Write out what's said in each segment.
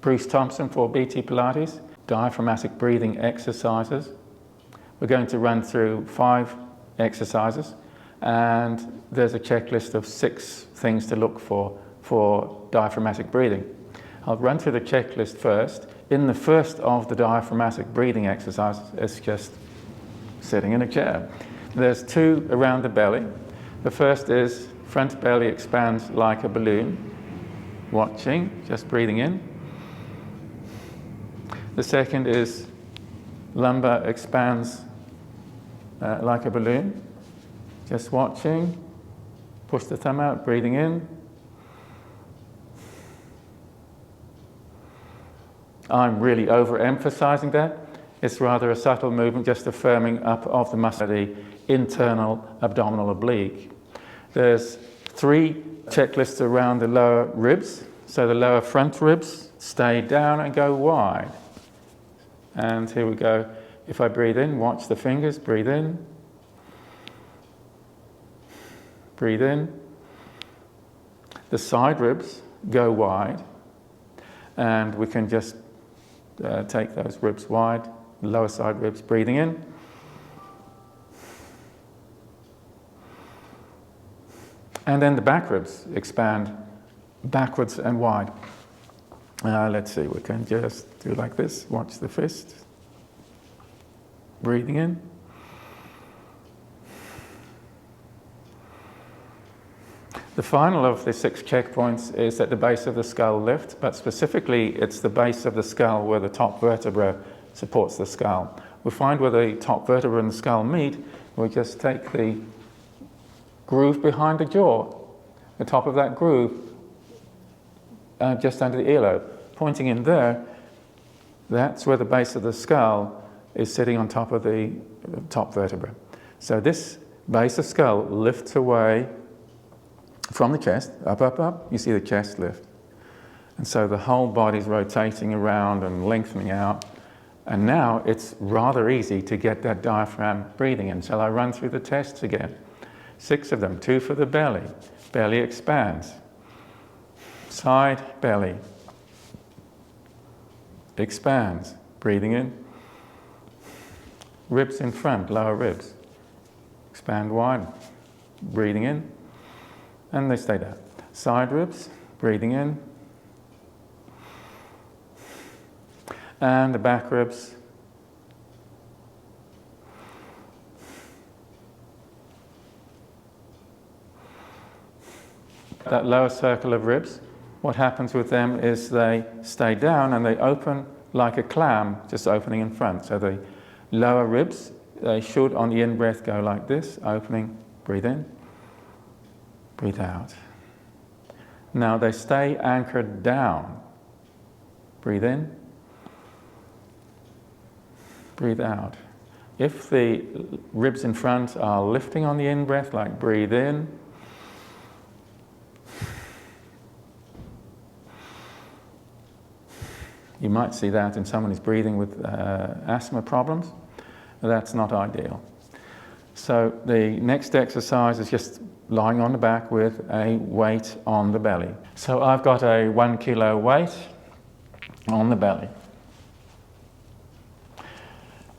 Bruce Thompson for BT Pilates, diaphragmatic breathing exercises. We're going to run through 5 exercises, and there's a checklist of 6 things to look for diaphragmatic breathing. I'll run through the checklist first. In the first of the diaphragmatic breathing exercises, it's just sitting in a chair. There's 2 around the belly. The first is front belly expands like a balloon, watching, just breathing in. The second is lumbar expands like a balloon, just watching, push the thumb out, breathing in. I'm really overemphasizing that. It's rather a subtle movement, just a firming up of the muscle, the internal abdominal oblique. There's 3 checklists around the lower ribs. So the lower front ribs stay down and go wide. And here we go. If I breathe in, watch the fingers, breathe in. Breathe in. The side ribs go wide. And we can just take those ribs wide, lower side ribs, breathing in. And then the back ribs expand backwards and wide. Let's see, we can just do like this, watch the fist. Breathing in. The final of the 6 checkpoints is at the base of the skull lift, but specifically it's the base of the skull where the top vertebra supports the skull. We find where the top vertebra and the skull meet, we just take the groove behind the jaw, the top of that groove, just under the earlobe, pointing in there. That's where the base of the skull is sitting on top of the top vertebra. So this base of skull lifts away from the chest, up, up, up. You see the chest lift. And so the whole body's rotating around and lengthening out. And now it's rather easy to get that diaphragm breathing in. Shall I run through the tests again? 6 of them, 2 for the belly. Belly expands. Side belly expands, breathing in. Ribs in front, lower ribs, expand wide, breathing in, and they stay down. Side ribs, breathing in, and the back ribs. That lower circle of ribs, what happens with them is they stay down and they open like a clam, just opening in front. So the lower ribs, they should on the in-breath go like this, opening, breathe in, breathe out. Now they stay anchored down. Breathe in, breathe out. If the ribs in front are lifting on the in-breath, like breathe in, you might see that in someone who's breathing with asthma problems. That's not ideal. So the next exercise is just lying on the back with a weight on the belly. So I've got a 1 kilo weight on the belly.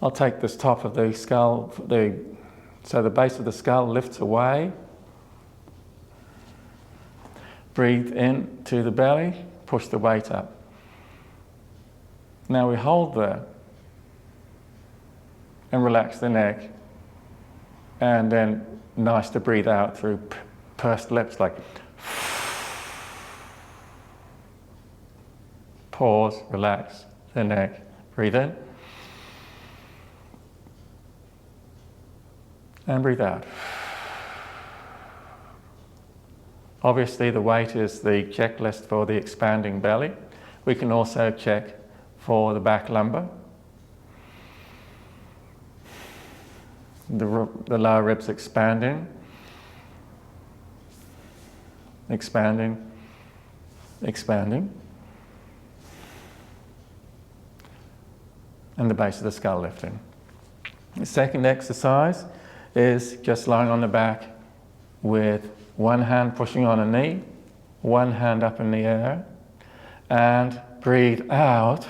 I'll take this top of the skull, so the base of the skull lifts away. Breathe in to the belly, push the weight up. Now we hold there and relax the neck, and then nice to breathe out through pursed lips, like pause, relax the neck, breathe in and breathe out. Obviously the weight is the checklist for the expanding belly. We can also check for the back lumbar. The lower ribs expanding, expanding, expanding. And the base of the skull lifting. The second exercise is just lying on the back with one hand pushing on a knee, one hand up in the air, and breathe out.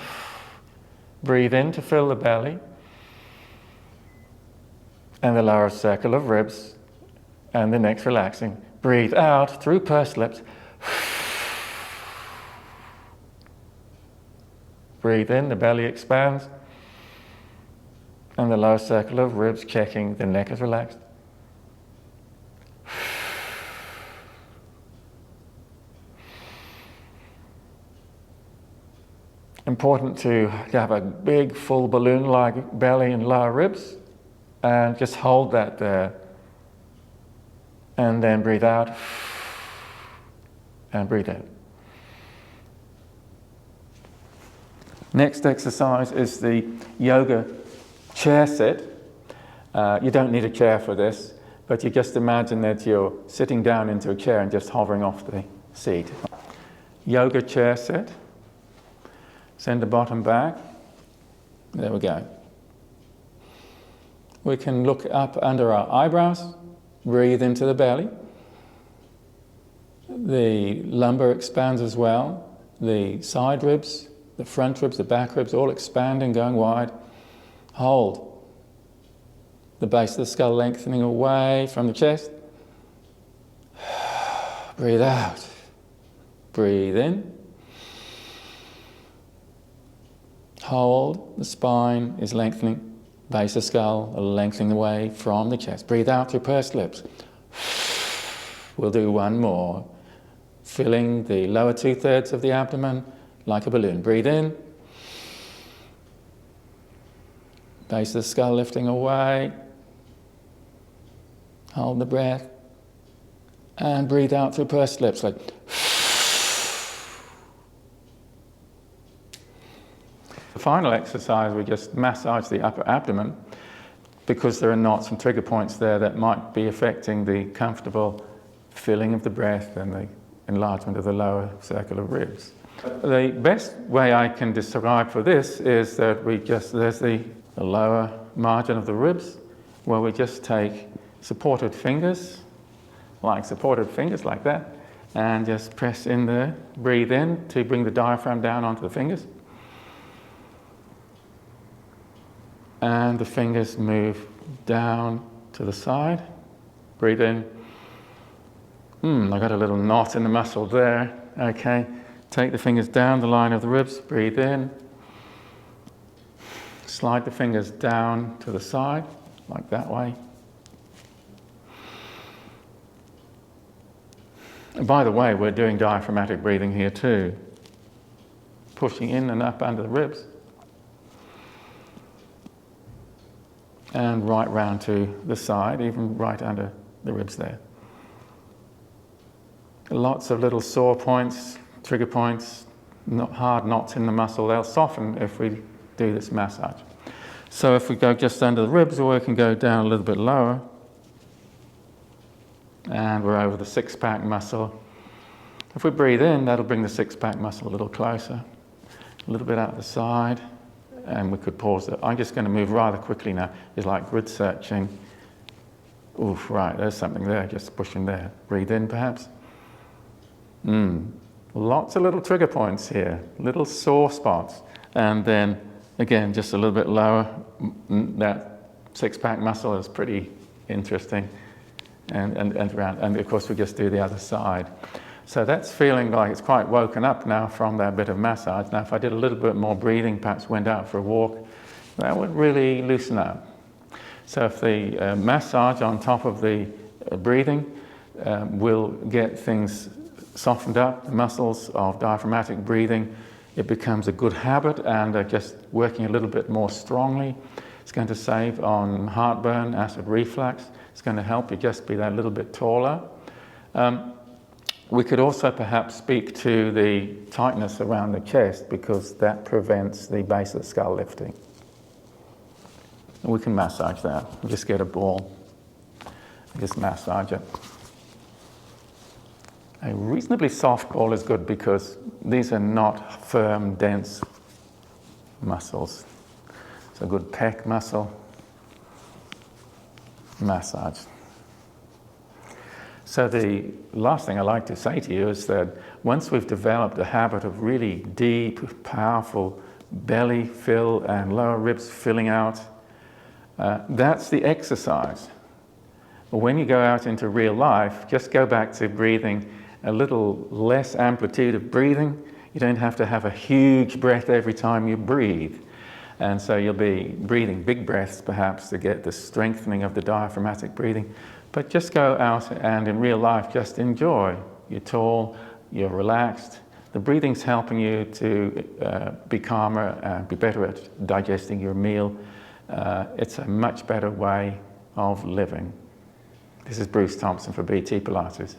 Breathe in to fill the belly and the lower circle of ribs, and the next relaxing. Breathe out through pursed lips. Breathe in, the belly expands, and the lower circle of ribs checking, the neck is relaxed. Important to have a big full balloon-like belly and lower ribs, and just hold that there. And then breathe out and breathe in. Next exercise is the yoga chair sit. You don't need a chair for this, but you just imagine that you're sitting down into a chair and just hovering off the seat. Yoga chair sit. Send the bottom back. There we go. We can look up under our eyebrows, breathe into the belly. The lumbar expands as well. The side ribs, the front ribs, the back ribs, all expanding, going wide. Hold. The base of the skull lengthening away from the chest. Breathe out. Breathe in. Hold. The spine is lengthening. Base of skull lengthening away from the chest. Breathe out through pursed lips. We'll do one more. Filling the lower 2/3 of the abdomen like a balloon. Breathe in. Base of the skull lifting away. Hold the breath. And breathe out through pursed lips like. The final exercise, we just massage the upper abdomen because there are knots and trigger points there that might be affecting the comfortable filling of the breath and the enlargement of the lower circle of ribs. The best way I can describe for this is that there's the lower margin of the ribs where we just take supported fingers like that, and just press in there, breathe in to bring the diaphragm down onto the fingers. And the fingers move down to the side. Breathe in. I got a little knot in the muscle there. Okay. Take the fingers down the line of the ribs. Breathe in. Slide the fingers down to the side, like that way. And by the way, we're doing diaphragmatic breathing here too. Pushing in and up under the ribs. And right round to the side, even right under the ribs there. Lots of little sore points, trigger points, hard knots in the muscle. They'll soften if we do this massage. So if we go just under the ribs, or we can go down a little bit lower. And we're over the six-pack muscle. If we breathe in, that'll bring the six-pack muscle a little closer. A little bit out the side. And we could pause it. I'm just going to move rather quickly now. It's like grid searching. Oof, right, there's something there, just pushing there. Breathe in, perhaps. Lots of little trigger points here, little sore spots. And then, again, just a little bit lower. That six-pack muscle is pretty interesting. And around. And, of course, we just do the other side. So that's feeling like it's quite woken up now from that bit of massage. Now, if I did a little bit more breathing, perhaps went out for a walk, that would really loosen up. So if the massage on top of the breathing will get things softened up, the muscles of diaphragmatic breathing, it becomes a good habit, and just working a little bit more strongly. It's going to save on heartburn, acid reflux. It's going to help you just be that little bit taller. We could also perhaps speak to the tightness around the chest, because that prevents the base of the skull lifting. And we can massage that. We'll just get a ball, just massage it. A reasonably soft ball is good because these are not firm, dense muscles. It's a good pec muscle. Massage. So the last thing I'd like to say to you is that once we've developed a habit of really deep, powerful belly fill and lower ribs filling out, that's the exercise. But when you go out into real life, just go back to breathing a little less amplitude of breathing. You don't have to have a huge breath every time you breathe. And so you'll be breathing big breaths perhaps to get the strengthening of the diaphragmatic breathing. But just go out and in real life, just enjoy. You're tall, you're relaxed. The breathing's helping you to be calmer and be better at digesting your meal. It's a much better way of living. This is Bruce Thompson for BT Pilates.